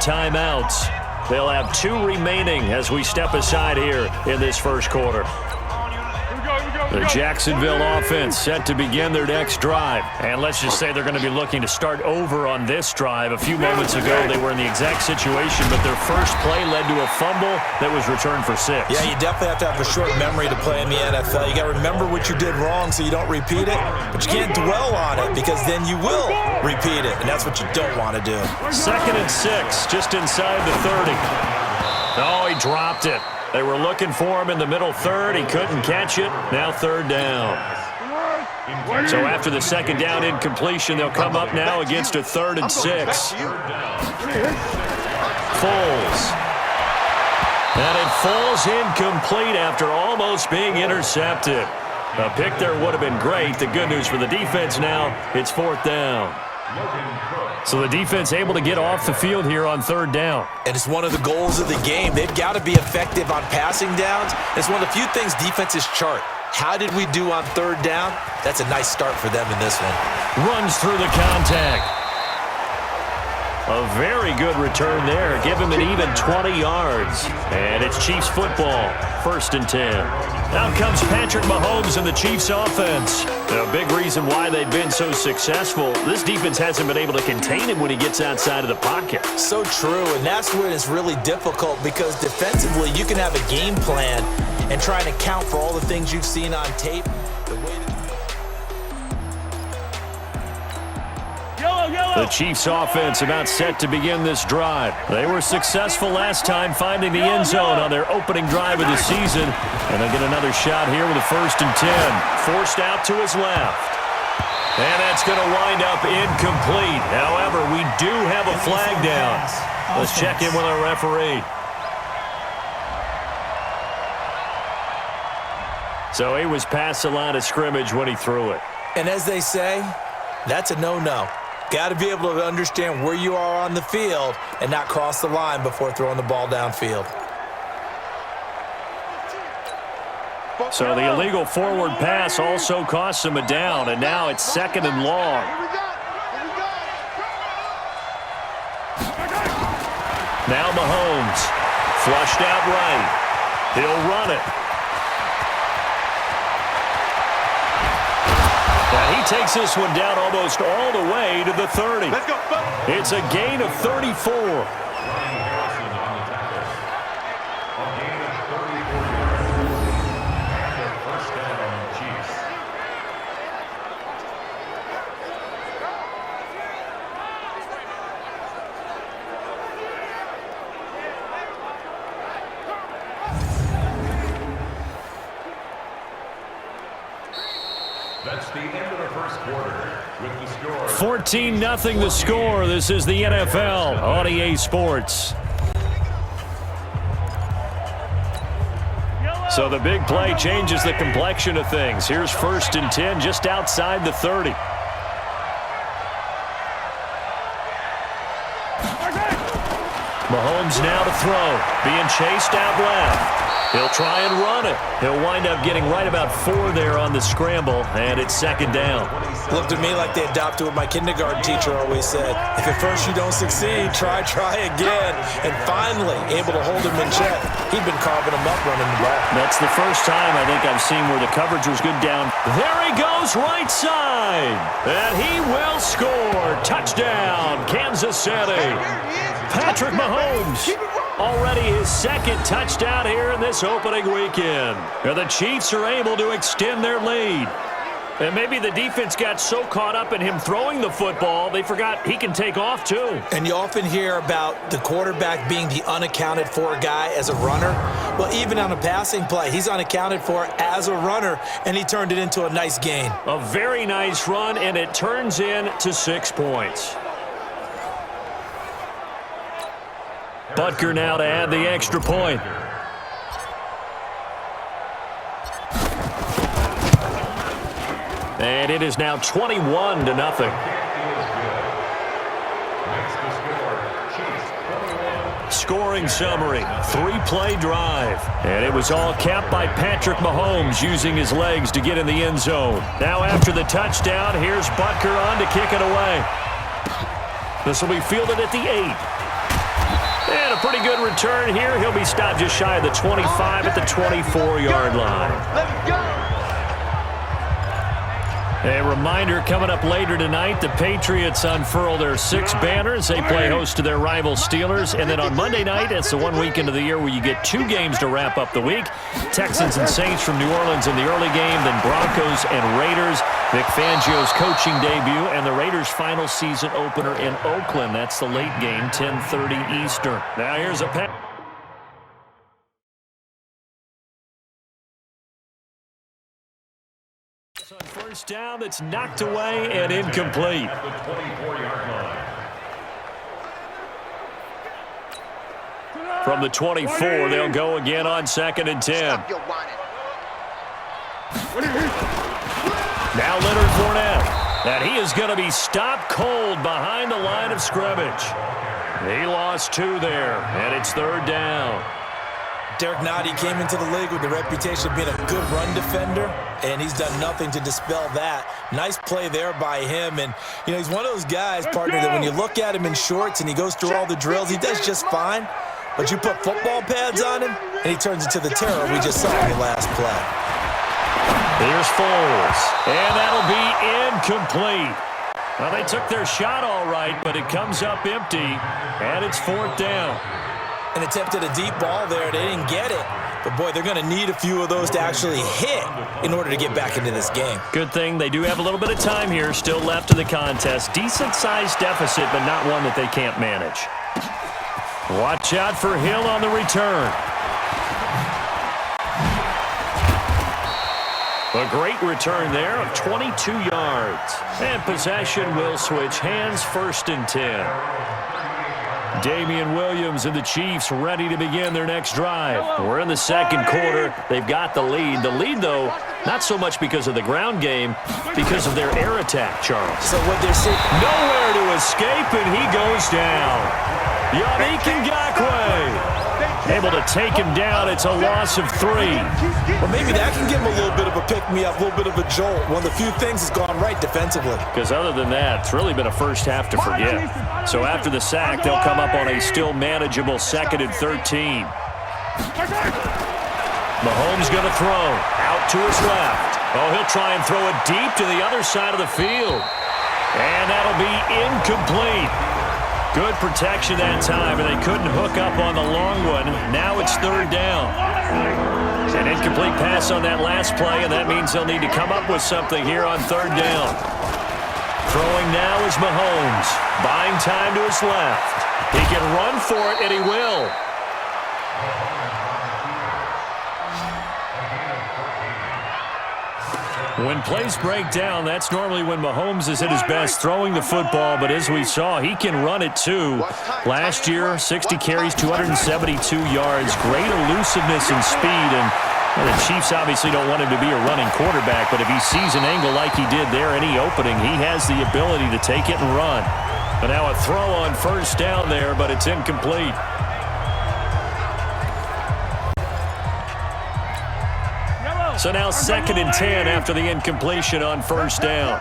timeouts. They'll have 2 remaining as we step aside here in this first quarter. The Jacksonville offense set to begin their next drive. And let's just say they're going to be looking to start over on this drive. A few moments ago, they were in the exact situation, but their first play led to a fumble that was returned for 6. Yeah, you definitely have to have a short memory to play in the NFL. You got to remember what you did wrong so you don't repeat it, but you can't dwell on it because then you will repeat it, and that's what you don't want to do. 2nd and 6, just inside the 30. Oh, he dropped it. They were looking for him in the middle third. He couldn't catch it. Now 3rd down. So after the 2nd down incompletion, they'll come up now against a 3rd and 6. Foles. And it falls incomplete after almost being intercepted. A pick there would have been great. The good news for the defense now, it's 4th down. So the defense able to get off the field here on 3rd down. And it's one of the goals of the game. They've got to be effective on passing downs. It's one of the few things defenses chart. How did we do on 3rd down? That's a nice start for them in this one. Runs through the contact. A very good return there. Give him an even 20 yards. And it's Chiefs football. 1st and 10. Out comes Patrick Mahomes and the Chiefs offense. A big reason why they've been so successful. This defense hasn't been able to contain him when he gets outside of the pocket. So true, and that's when it's really difficult because defensively you can have a game plan and trying to account for all the things you've seen on tape. The Chiefs offense about set to begin this drive. They were successful last time finding the end zone on their opening drive of the season. And they get another shot here with a 1st and 10. Forced out to his left. And that's going to wind up incomplete. However, we do have a flag down. Let's check in with our referee. So he was past the line of scrimmage when he threw it. And as they say, that's a no-no. Got to be able to understand where you are on the field and not cross the line before throwing the ball downfield. So the illegal forward pass also costs him a down, and now it's 2nd and long. Now Mahomes, flushed out right. He'll run it. And he takes this one down almost all the way to the 30. Let's go. It's a gain of 34. That's the end of the first quarter with the score. 14-0 the score. This is the NFL on EA Sports. So the big play changes the complexion of things. Here's 1st and 10 just outside the 30. Mahomes now to throw. Being chased out left. He'll try and run it. He'll wind up getting right about 4 there on the scramble, and it's 2nd down. Looked at me like they adopted what my kindergarten teacher always said. If at first you don't succeed, try again. And finally, able to hold him in check. He'd been carving him up running the ball. That's the first time I think I've seen where the coverage was good down. There he goes, right side. And he will score. Touchdown, Kansas City. Patrick Mahomes. Already his 2nd touchdown here in this opening weekend. And the Chiefs are able to extend their lead. And maybe the defense got so caught up in him throwing the football, they forgot he can take off too. And you often hear about the quarterback being the unaccounted for guy as a runner. Well, even on a passing play, he's unaccounted for as a runner, and he turned it into a nice gain. A very nice run, and it turns into 6 points. Butker now to add the extra point. And it is now 21-0. Scoring summary, 3-play drive. And it was all capped by Patrick Mahomes using his legs to get in the end zone. Now after the touchdown, here's Butker on to kick it away. This will be fielded at the 8. return here. He'll be stopped just shy of the 25 at the 24-yard line. Let's go. A reminder coming up later tonight, the Patriots unfurl their 6 banners. They play host to their rival Steelers. And then on Monday night, it's the one weekend of the year where you get 2 games to wrap up the week. Texans and Saints from New Orleans in the early game, then Broncos and Raiders. Vic Fangio's coaching debut and the Raiders' final season opener in Oakland. That's the late game, 10:30 Eastern. Now here's a pass. On first down, that's knocked away and incomplete. At the 24-yard line. From the 24, they'll go again on 2nd and 10. Now Leonard Fournette. And he is going to be stopped cold behind the line of scrimmage. He lost 2 there, and it's 3rd down. Derek Nottie came into the league with the reputation of being a good run defender, and he's done nothing to dispel that. Nice play there by him, and he's one of those guys, partner, that when you look at him in shorts and he goes through all the drills, he does just fine, but you put football pads on him, and he turns into the terror we just saw in the last play. Here's Foles, and that'll be incomplete. Well, they took their shot all right, but it comes up empty, and it's 4th down. And attempted a deep ball there. They didn't get it. But, boy, they're going to need a few of those to actually hit in order to get back into this game. Good thing they do have a little bit of time here still left in the contest. Decent-sized deficit, but not one that they can't manage. Watch out for Hill on the return. A great return there of 22 yards. And possession will switch hands, 1st and 10. Damian Williams and the Chiefs ready to begin their next drive. We're in the 2nd quarter. They've got the lead. The lead, though, not so much because of the ground game, because of their air attack, Charles. So what they're saying, nowhere to escape, and he goes down. Yannick Ngakoue able to take him down. It's a loss of 3. Well, maybe that can give him a little bit of a pick-me-up, a little bit of a jolt. One of the few things that's gone right defensively. Because other than that, it's really been a first half to forget. So after the sack, they'll come up on a still manageable 2nd and 13. Mahomes going to throw. Out to his left. Oh, he'll try and throw it deep to the other side of the field. And that'll be incomplete. Good protection that time, and they couldn't hook up on the long one. Now it's 3rd down. An incomplete pass on that last play, and that means they'll need to come up with something here on 3rd down. Throwing now is Mahomes. Buying time to his left. He can run for it, and he will. When plays break down, that's normally when Mahomes is at his best throwing the football, but as we saw, he can run it too. Last year, 60 carries, 272 yards, great elusiveness and speed, and the Chiefs obviously don't want him to be a running quarterback, but if he sees an angle like he did there, any opening, he has the ability to take it and run. But now a throw on 1st down there, but it's incomplete. So now 2nd and 10 after the incompletion on 1st down.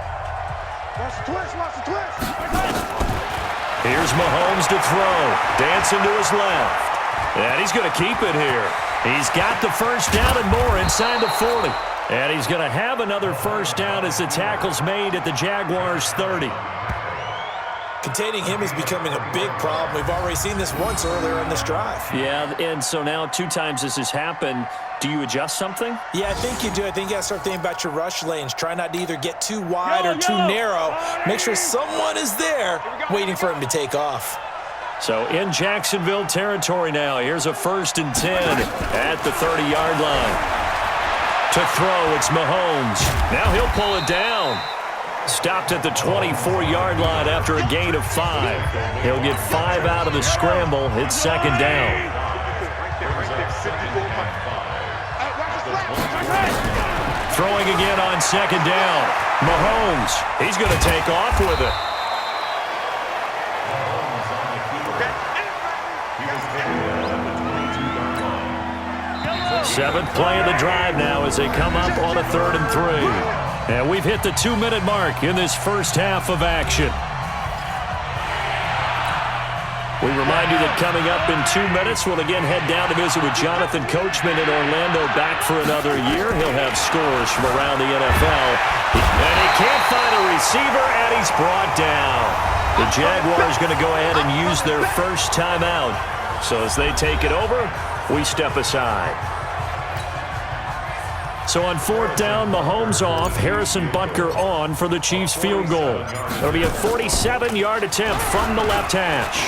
Here's Mahomes to throw. Dancing to his left. And he's going to keep it here. He's got the 1st down and more inside the 40. And he's going to have another 1st down as the tackle's made at the Jaguars' 30. Containing him is becoming a big problem. We've already seen this once earlier in this drive. Yeah, and so now 2 times this has happened. Do you adjust something? Yeah, I think you do. I think you got to start thinking about your rush lanes. Try not to either get too wide or too narrow. Make sure someone is there waiting for him to take off. So in Jacksonville territory now. Here's a 1st and 10 at the 30-yard line. To throw, it's Mahomes. Now he'll pull it down. Stopped at the 24-yard line after a gain of 5. He'll get 5 out of the scramble. It's 2nd down. Throwing again on 2nd down. Mahomes, he's going to take off with it. Seventh play of the drive now as they come up on a 3rd and 3. And we've hit the 2-minute mark in this first half of action. We We remind you that coming up in 2 minutes, we'll again head down to visit with Jonathan Coachman in Orlando, back for another year. He'll have scores from around the NFL. And he can't find a receiver, and he's brought down. The Jaguars going to go ahead and use their first timeout. So as they take it over, we step aside. So on 4th down, Mahomes off, Harrison Butker on for the Chiefs field goal. It'll be a 47-yard attempt from the left hash.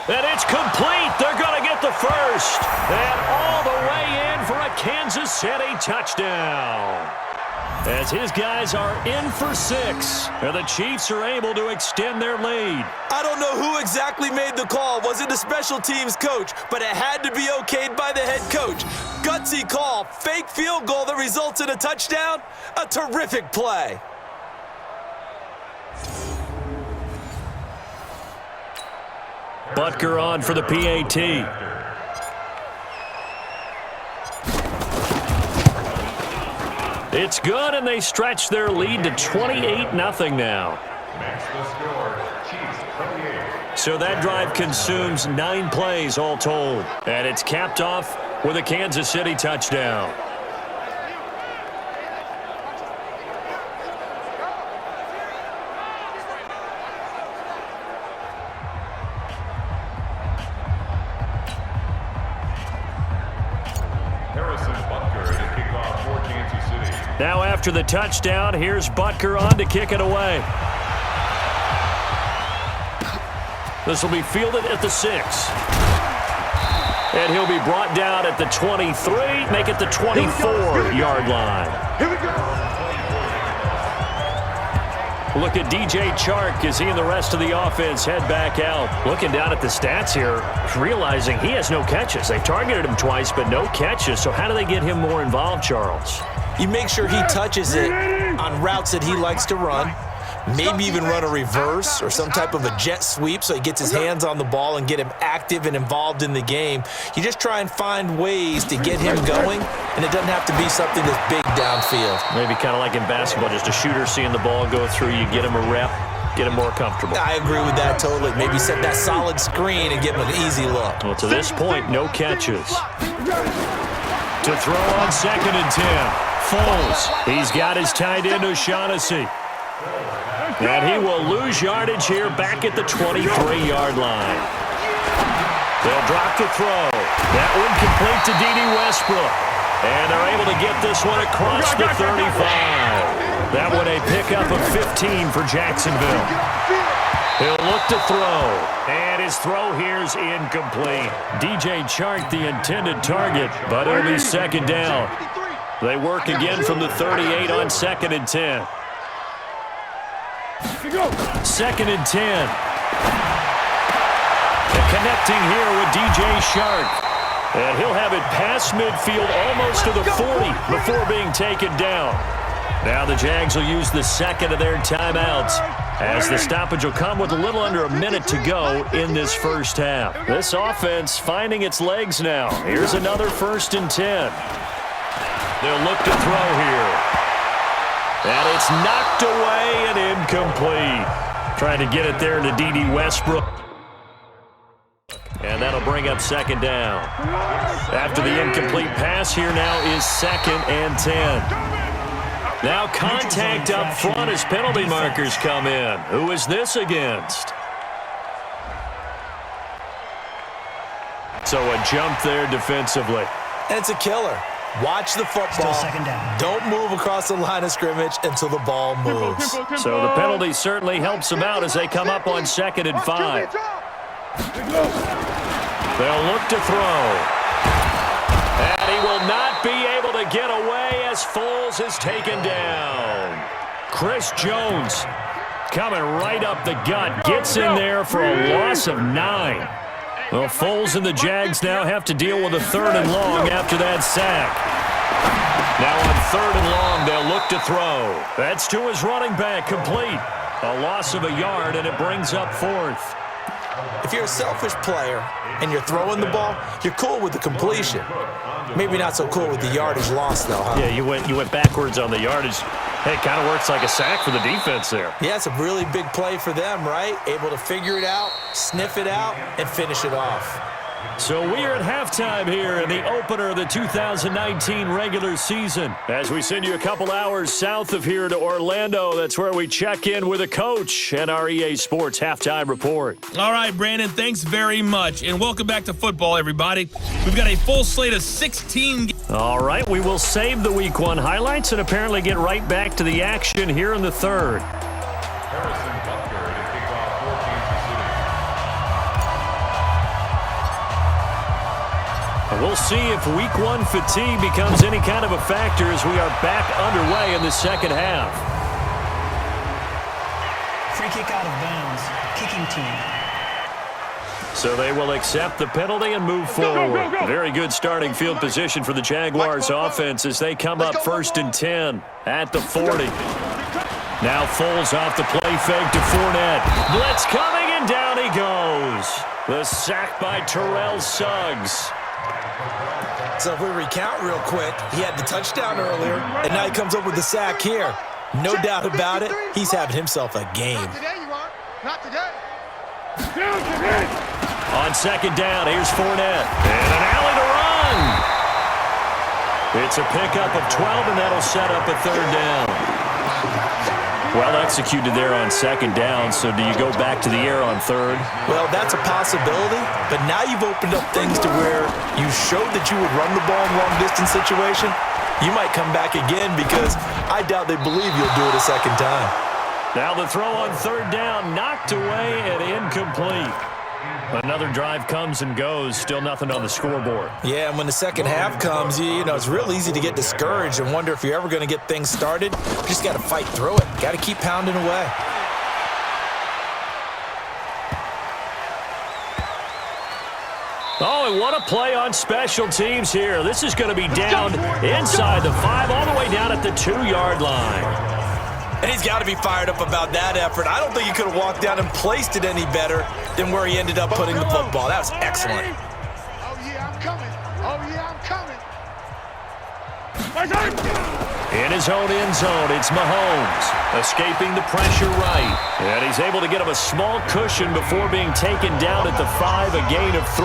And it's complete. They're going to get the first. And all the way in for a Kansas City touchdown. As his guys are in for 6, and the Chiefs are able to extend their lead. I don't know who exactly made the call. Was it the special teams coach? But it had to be okayed by the head coach. Gutsy call, fake field goal that results in a touchdown. A terrific play. Butker on for the PAT. It's good, and they stretch their lead to 28-0 now. Makes the score, Chiefs 28. So that drive consumes 9 plays all told. And it's capped off with a Kansas City touchdown. Now after the touchdown, here's Butker on to kick it away. This will be fielded at the 6. And he'll be brought down at the 23, make it the 24-yard line. Here we go. Look at DJ Chark as he and the rest of the offense head back out. Looking down at the stats here, realizing he has no catches. They've targeted him twice, but no catches. So how do they get him more involved, Charles? You make sure he touches it on routes that he likes to run. Maybe even run a reverse or some type of a jet sweep so he gets his hands on the ball and get him active and involved in the game. You just try and find ways to get him going, and it doesn't have to be something that's big downfield. Maybe kind of like in basketball, just a shooter seeing the ball go through, you get him a rep, get him more comfortable. I agree with that totally. Maybe set that solid screen and give him an easy look. Well, to this point, no catches. To throw on 2nd and 10. Foles, he's got his tight end O'Shaughnessy. And he will lose yardage here back at the 23-yard line. They'll drop the throw. That one complete to D.D. Westbrook. And they're able to get this one across the 35. That one a pickup of 15 for Jacksonville. He'll look to throw. And his throw here's incomplete. DJ Chark, the intended target, but it'll be 2nd down. They work again from the 38 on 2nd and 10. 2nd and 10. And connecting here with DJ Chark. And he'll have it past midfield almost to the 40 before being taken down. Now the Jags will use the 2nd of their timeouts as the stoppage will come with a little under a minute to go in this first half. This offense finding its legs now. Here's another 1st and 10. They'll look to throw here. And it's knocked away and incomplete. Trying to get it there to D.D. Westbrook. And that'll bring up 2nd down. After the incomplete pass, here now is 2nd and 10. Now contact up front as penalty markers come in. Who is this against? So a jump there defensively. And it's a killer. Watch the football. Don't move across the line of scrimmage until the ball moves. So the penalty certainly helps them out as they come up on 2nd and 5. They'll look to throw. And he will not be able to get away as Foles is taken down. Chris Jones coming right up the gut. Gets in there for a loss of 9. Well, Foles and the Jags now have to deal with a 3rd and long after that sack. Now on 3rd and long, they'll look to throw. That's to his running back, complete. A loss of a yard, and it brings up 4th. If you're a selfish player and you're throwing the ball, you're cool with the completion. Maybe not so cool with the yardage loss, though, huh? Yeah, you went backwards on the yardage. Hey, it kind of works like a sack for the defense there. Yeah, it's a really big play for them, right? Able to figure it out, sniff it out, and finish it off. So we are at halftime here in the opener of the 2019 regular season. As we send you a couple hours south of here to Orlando, that's where we check in with a coach and our EA Sports halftime report. All right, Brandon, thanks very much. And welcome back to football, everybody. We've got a full slate of 16 games. All right, we will save the Week 1 highlights and apparently get right back to the action here in the third. We'll see if Week 1 fatigue becomes any kind of a factor as we are back underway in the second half. Free kick out of bounds. Kicking team. So they will accept the penalty and move forward. Very good starting field position for the Jaguars offense as they come up 1st and 10 at the 40. Now Foles off the play fake to Fournette. Blitz coming and down he goes. The sack by Terrell Suggs. So if we recount real quick, he had the touchdown earlier, and now he comes up with the sack here. No doubt about it, he's having himself a game. Not today, you are. Not today. On second down, here's Fournette. And an alley to run. It's a pickup of 12, and that'll set up a third down. Well executed there on second down, so do you go back to the air on third? Well, that's a possibility, but now you've opened up things to where you showed that you would run the ball in long-distance situation. You might come back again because I doubt they believe you'll do it a second time. Now the throw on third down, knocked away and incomplete. Another drive comes and goes, still nothing on the scoreboard. Yeah, and when the second half comes, you know, it's real easy to get discouraged and wonder if you're ever going to get things started. You just got to fight through it. Got to keep pounding away. Oh, and what a play on special teams here. This is going to be down inside the 5, all the way down at the 2-yard line. And he's got to be fired up about that effort. I don't think he could have walked down and placed it any better than where he ended up putting the football. That was excellent. Oh, yeah, I'm coming. Oh, yeah, I'm coming. In his own end zone, it's Mahomes, escaping the pressure right. And he's able to get him a small cushion before being taken down at the 5, a gain of 3.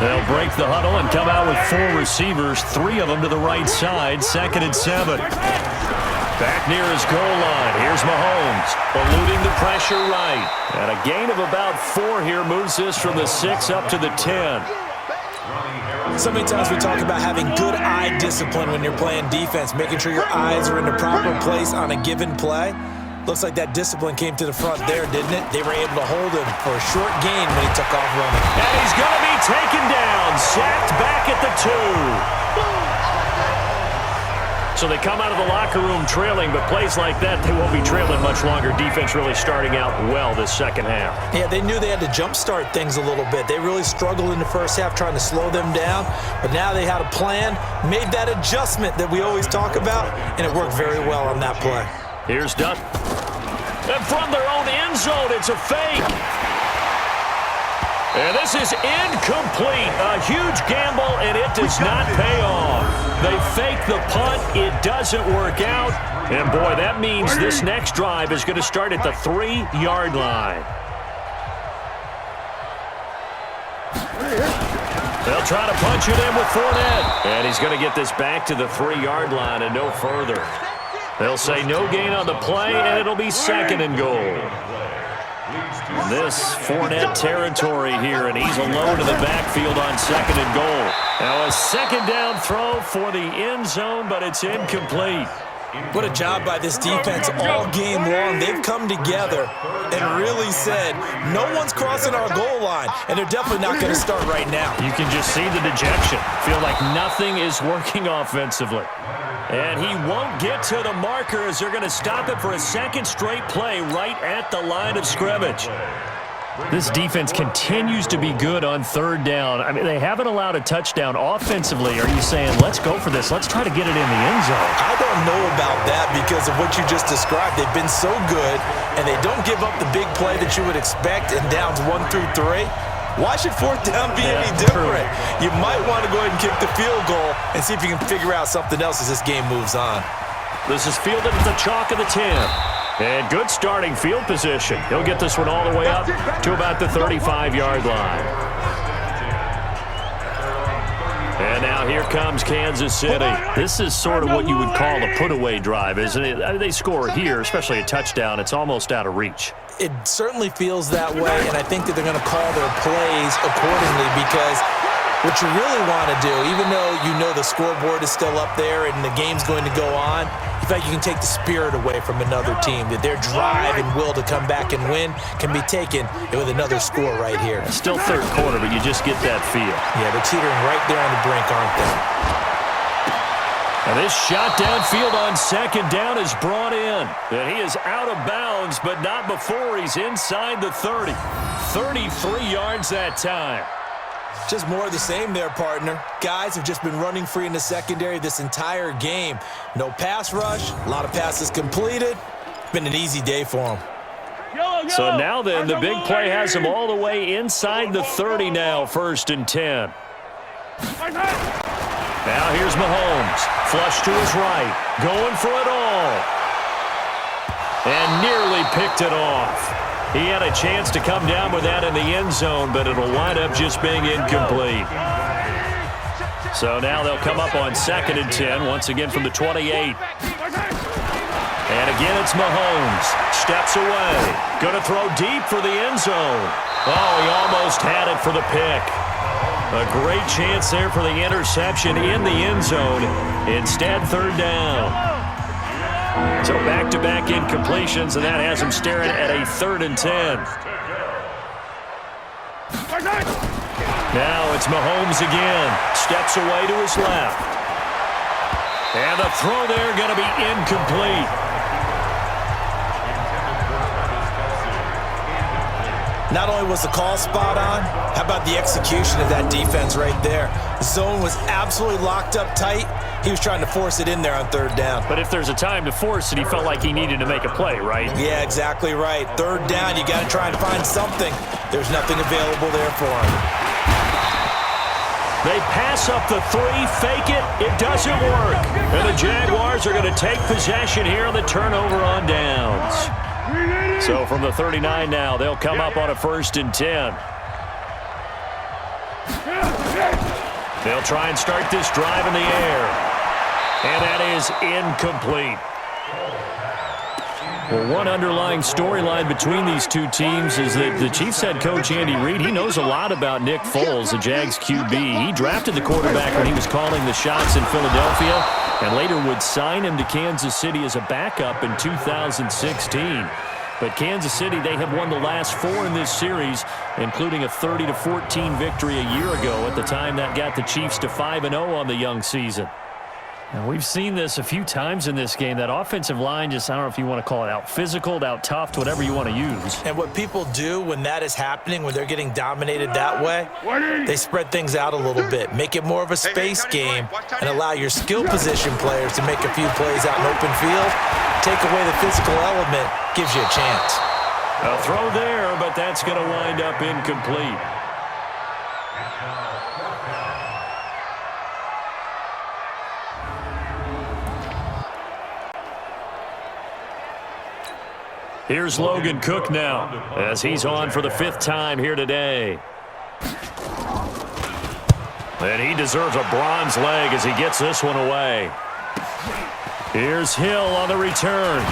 They'll break the huddle and come out with 4 receivers, 3 of them to the right side, 2nd and 7. Back near his goal line, here's Mahomes, eluding the pressure right. And a gain of about 4 here moves this from the 6 up to the 10. So many times we talk about having good eye discipline when you're playing defense, making sure your eyes are in the proper place on a given play. Looks like that discipline came to the front there, didn't it? They were able to hold him for a short gain when he took off running. And he's going to be taken down, sacked back at the 2. So they come out of the locker room trailing, but plays like that, they won't be trailing much longer. Defense really starting out well this second half. Yeah, they knew they had to jumpstart things a little bit. They really struggled in the first half trying to slow them down, but now they had a plan, made that adjustment that we always talk about, and it worked very well on that play. Here's Dunn. And from their own end zone, it's a fake. And this is incomplete. A huge gamble, and it does not pay off. They fake the punt. It doesn't work out. And, boy, that means this next drive is going to start at the 3-yard line. They'll try to punch it in with Fournette. And he's going to get this back to the 3-yard line and no further. They'll say no gain on the play, and it'll be 2nd and goal. This Fournette territory here, and he's alone in the backfield on 2nd and goal. Now a 2nd down throw for the end zone, but it's incomplete. What a job by this defense all game long. They've come together and really said, no one's crossing our goal line, and they're definitely not going to start right now. You can just see the dejection. Feel like nothing is working offensively. And he won't get to the marker as they're going to stop it for a 2nd straight play right at the line of scrimmage. This defense continues to be good on third down. I mean, they haven't allowed a touchdown offensively. Are you saying, let's go for this, let's try to get it in the end zone? I don't know about that because of what you just described. They've been so good, and they don't give up the big play that you would expect in downs 1 through 3. Why should fourth down be any different? You might want to go ahead and kick the field goal and see if you can figure out something else as this game moves on. This is fielded at the chalk of the 10. And good starting field position. He'll get this one all the way up to about the 35-yard line. And now here comes Kansas City. This is sort of what you would call a put-away drive, isn't it? I mean, they score here, especially a touchdown. It's almost out of reach. It certainly feels that way, and I think that they're going to call their plays accordingly because what you really want to do, even though you know the scoreboard is still up there and the game's going to go on, in fact, you can take the spirit away from another team, that their drive and will to come back and win can be taken with another score right here. It's still third quarter, but you just get that feel. Yeah, they're teetering right there on the brink, aren't they? And this shot downfield on second down is brought in. And he is out of bounds, but not before he's inside the 30. 33 yards that time. Just more of the same there, partner. Guys have just been running free in the secondary this entire game. No pass rush, a lot of passes completed. Been an easy day for them. So now then, the big play has him all the way inside the 30 now, 1st and 10. Now here's Mahomes, flush to his right, going for it all. And nearly picked it off. He had a chance to come down with that in the end zone, but it'll wind up just being incomplete. So now they'll come up on 2nd and 10, once again from the 28. And again, it's Mahomes. Steps away. Going to throw deep for the end zone. Oh, he almost had it for the pick. A great chance there for the interception in the end zone. Instead, 3rd down. So back-to-back incompletions, and that has him staring at a 3rd and 10. Now it's Mahomes again. Steps away to his left. And the throw there going to be incomplete. Not only was the call spot on, how about the execution of that defense right there? The zone was absolutely locked up tight. He was trying to force it in there on 3rd down. But if there's a time to force it, he felt like he needed to make a play, right? Yeah, exactly right. 3rd down, you got to try and find something. There's nothing available there for him. They pass up the 3, fake it. It doesn't work. And the Jaguars are going to take possession here on the turnover on downs. So from the 39 now, they'll come up on a 1st and 10. They'll try and start this drive in the air. And that is incomplete. Well, one underlying storyline between these two teams is that the Chiefs head coach Andy Reid, he knows a lot about Nick Foles, the Jags QB. He drafted the quarterback when he was calling the shots in Philadelphia and later would sign him to Kansas City as a backup in 2016. But Kansas City, they have won the last 4 in this series, including a 30-14 victory a year ago at the time that got the Chiefs to 5-0 on the young season. And we've seen this a few times in this game. That offensive line just, I don't know if you want to call it out physical, out tough, whatever you want to use. And what people do when that is happening, when they're getting dominated that way, they spread things out a little bit, make it more of a space game, and allow your skill position players to make a few plays out in open field. Take away the physical element, gives you a chance. A throw there, but that's going to wind up incomplete. Here's Logan Cook now, as he's on for the 5th time here today. And he deserves a bronze leg as he gets this one away. Here's Hill on the return.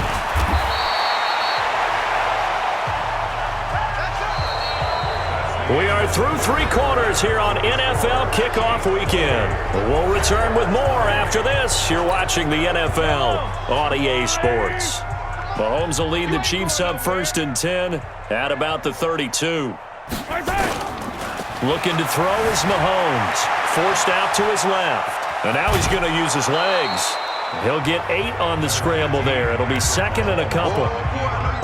We are through 3 quarters here on NFL Kickoff Weekend. We'll return with more after this. You're watching the NFL on EA Sports. Mahomes will lead the Chiefs up 1st and 10 at about the 32. Looking to throw is Mahomes. Forced out to his left. And now he's going to use his legs. He'll get 8 on the scramble there. It'll be second and a couple.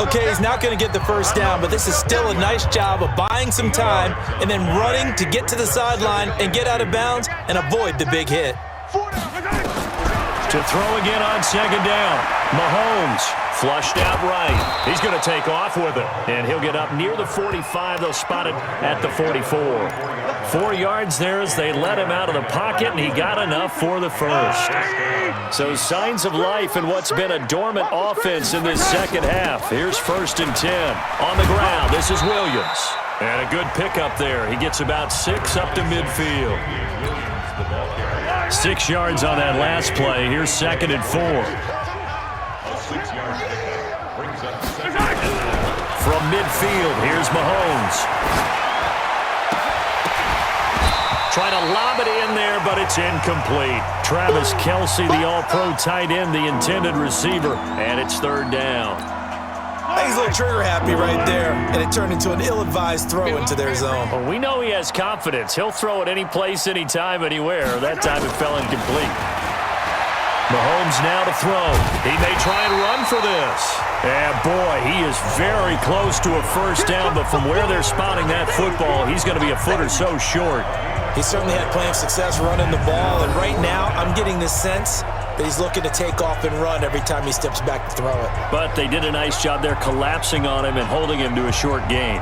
Okay, he's not going to get the first down, but this is still a nice job of buying some time and then running to get to the sideline and get out of bounds and avoid the big hit. To throw again on second down. Mahomes flushed out right. He's going to take off with it, and he'll get up near the 45. They'll spot it at the 44. 4 yards there as they let him out of the pocket, and he got enough for the first. So signs of life in what's been a dormant offense in this second half. Here's 1st and 10. On the ground, this is Williams. And a good pickup there. He gets about 6 up to midfield. 6 yards on that last play. Here's 2nd and 4. From midfield, here's Mahomes. Trying to lob it in there, but it's incomplete. Travis Kelce, the all-pro tight end, the intended receiver, and it's 3rd down. I think he's a little trigger happy right there, and it turned into an ill-advised throw into their zone. Well, we know he has confidence. He'll throw it any place, anytime, anywhere. That time it fell incomplete. Mahomes now to throw. He may try and run for this. And boy, he is very close to a first down, but from where they're spotting that football, he's going to be a foot or so short. He certainly had plenty of success running the ball, and right now I'm getting the sense that he's looking to take off and run every time he steps back to throw it. But they did a nice job there collapsing on him and holding him to a short gain.